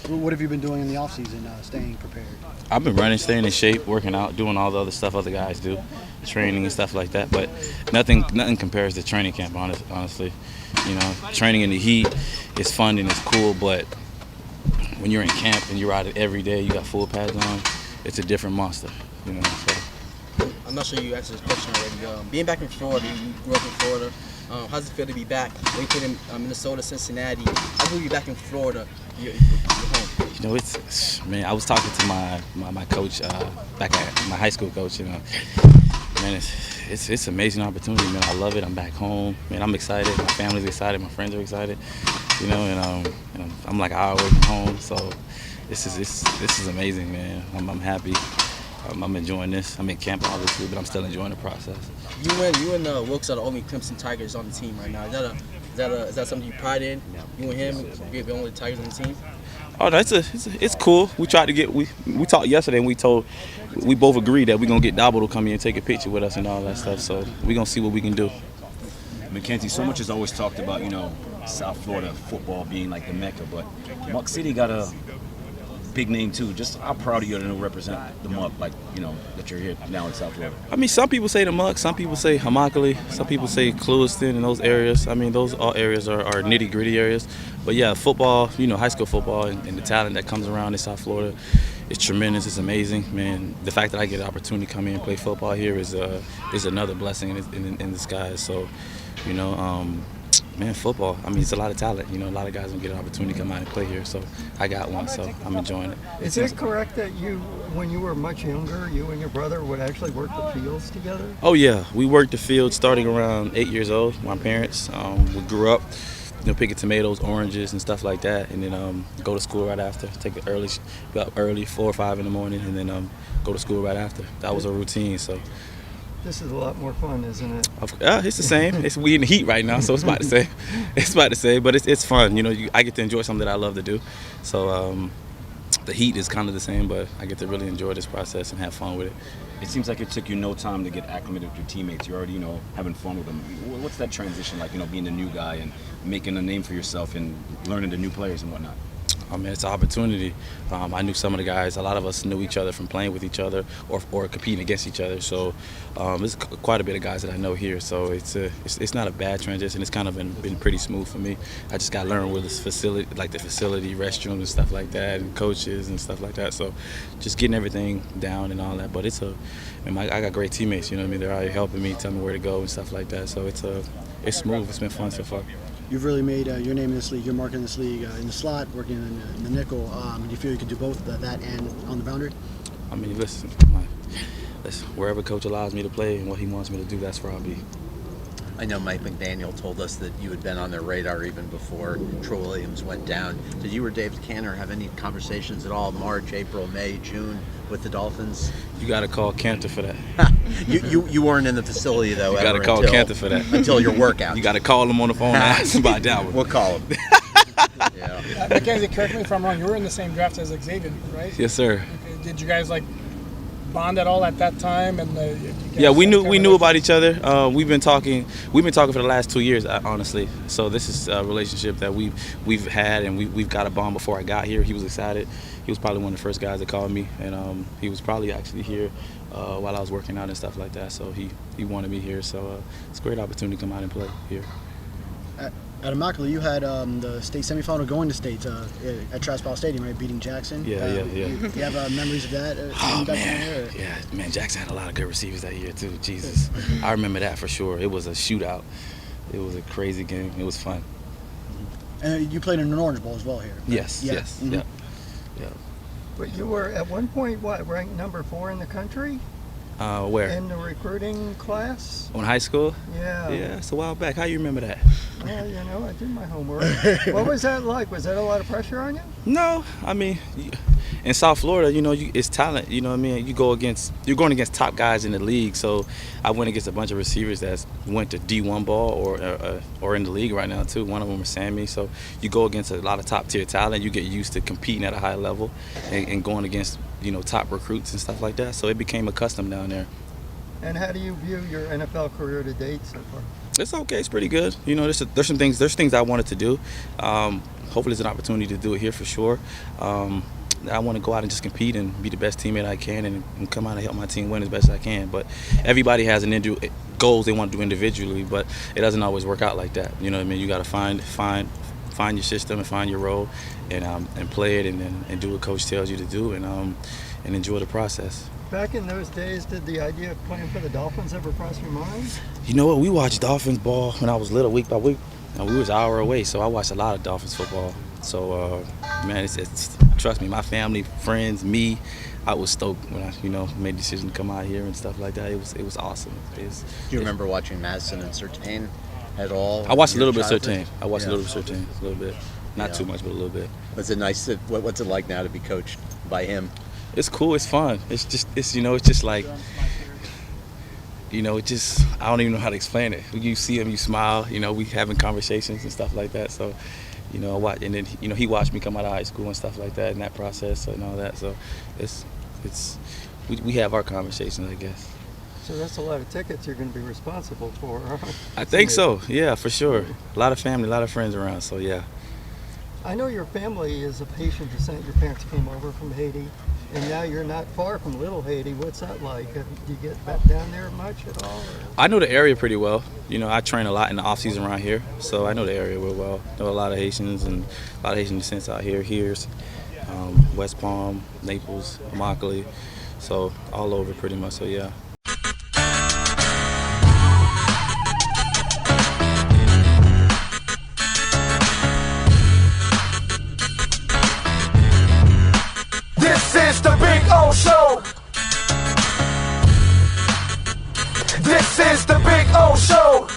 What have you been doing in the off season, staying prepared? I've been running, staying in shape, working out, doing all the other stuff other guys do, training and stuff like that. But nothing compares to training camp, honestly. Training in the heat is fun and it's cool, but when you're in camp and you're out every day, you got full pads on, it's a different monster. So. I'm not sure you answered this question already. Being back in Florida, you grew up in Florida. How does it feel to be back? When you played in Minnesota, Cincinnati, how will you be back in Florida? You're home. Man, I was talking to my coach back at my high school coach. Man, it's an amazing opportunity, man. I love it. I'm back home, man. I'm excited. My family's excited. My friends are excited. And I'm like an hour away from home, so this is amazing, man. I'm happy. I'm enjoying this. I'm in camp, obviously, but I'm still enjoying the process. You and Wilkes are the only Clemson Tigers on the team right now. Is that something you pride in? You and him being the only Tigers on the team? Oh, no, it's cool. We tried to get we talked yesterday and we both agreed that we're gonna get Dabo to come here and take a picture with us and all that stuff. So we're gonna see what we can do. Mackensie, so much is always talked about, South Florida football being like the Mecca, but Muck City got a big name too. Just how proud of you to represent the Muck, that you're here now in South Florida. I mean, some people say the Muck, some people say Immokalee, some people say Clewiston and those areas. I mean, those all areas are nitty-gritty areas. But yeah, football, high school football and the talent that comes around in South Florida, it's tremendous. It's amazing, man. The fact that I get an opportunity to come in and play football here is another blessing in disguise. So, man, football, I mean, it's a lot of talent. A lot of guys don't get an opportunity to come out and play here. So I got one, so I'm enjoying it. Is it correct that when you were much younger, you and your brother would actually work the fields together? Oh, yeah. We worked the field starting around 8 years old. My parents, we grew up, picking tomatoes, oranges, and stuff like that, and then go to school right after. Take it early, 4 or 5 in the morning, and then go to school right after. That was a routine, so. This is a lot more fun, isn't it? It's the same. We in the heat right now, so it's about the same. It's about the same, but it's fun. I get to enjoy something that I love to do. So the heat is kind of the same, but I get to really enjoy this process and have fun with it. It seems like it took you no time to get acclimated with your teammates. You're already, having fun with them. What's that transition like, being the new guy and making a name for yourself and learning the new players and whatnot? I mean, it's an opportunity. I knew some of the guys. A lot of us knew each other from playing with each other or competing against each other. So there's quite a bit of guys that I know here. So it's not a bad transition. It's kind of been pretty smooth for me. I just got to learn where this facility, like the facility, restrooms and stuff like that, and coaches and stuff like that. So just getting everything down and all that. But I got great teammates. They're out here helping me, telling me where to go and stuff like that. So it's smooth. It's been fun so far. You've really made your name in this league. You're marking this league in the slot, working in the nickel. Do you feel you can do both that and on the boundary? I mean, listen, wherever coach allows me to play and what he wants me to do, that's where I'll be. I know Mike McDaniel told us that you had been on their radar even before Troy Williams went down. Did you or David Cantor have any conversations at all, March, April, May, June, with the Dolphins? You got to call Cantor for that. You weren't in the You facility, though, got to call Cantor for that. Until your workout. You got to call him on the phone and ask him about that one. We'll call him. Yeah. Mackensie, correct me if I'm wrong, you were in the same draft as Xavier, right? Yes, sir. Okay. Did you guys, bond at all at that time? And yeah, we knew about each other. We've been talking for the last 2 years, honestly. So this is a relationship that we've had, and we've got a bond before I got here. He was excited. He was probably one of the first guys that called me, and he was probably actually here while I was working out and stuff like that. So he wanted me here. So it's a great opportunity to come out and play here. At Immokalee, you had the state semifinal going to state at Travis Powell Stadium, right? Beating Jackson. Yeah. Do you have memories of that? Man, Jackson had a lot of good receivers that year too. Jesus, I remember that for sure. It was a shootout. It was a crazy game. It was fun. And you played in an Orange Bowl as well here. Right? Yes. Mm-hmm. Yeah. But you were at one point ranked number 4 in the country? Where? In the recruiting class? On high school? Yeah. Yeah, it's a while back. How you remember that? Well, I did my homework. What was that like? Was that a lot of pressure on you? No, I mean, in South Florida, it's talent. You know what I mean? You're going against top guys in the league. So I went against a bunch of receivers that went to D1 ball or in the league right now too. One of them was Sammy. So you go against a lot of top tier talent. You get used to competing at a high level and going against top recruits and stuff like that. So it became a custom down there. And how do you view your NFL career to date so far? It's okay. It's pretty good. There's things I wanted to do. hopefully there's an opportunity to do it here for sure. I want to go out and just compete and be the best teammate I can and come out and help my team win as best I can. But everybody has goals they want to do individually, but it doesn't always work out like that. You know what I mean? You got to find your system and find your role and play it and do what coach tells you to do and enjoy the process. Back in those days, did the idea of playing for the Dolphins ever cross your mind? You know what? We watched Dolphins ball when I was little, week by week. And we was an hour away, so I watched a lot of Dolphins football. So, man, it's trust me, my family, friends, me, I was stoked when I, made the decision to come out here and stuff like that. It was awesome. Do you remember watching Madison and Surtain at all? I watched a little bit of Surtain. A little bit. Not too much, but a little bit. Was it nice? What's it like now to be coached by him? It's cool. It's fun. It's just like, I don't even know how to explain it. You see him, you smile. We having conversations and stuff like that. So, I watch, and then he watched me come out of high school and stuff like that, and that process and all that. So, we have our conversations, I guess. So that's a lot of tickets you're going to be responsible for. I think so. Yeah, for sure. A lot of family, a lot of friends around. So yeah. I know your family is of Haitian descent. Your parents came over from Haiti, and now you're not far from Little Haiti. What's that like? Do you get back down there much at all? Or? I know the area pretty well. I train a lot in the off season around here, so I know the area real well. Know a lot of Haitians and a lot of Haitian descent out here. Here's West Palm, Naples, Immokalee, so all over pretty much. So yeah. This is the Big O Show. This is the Big O Show.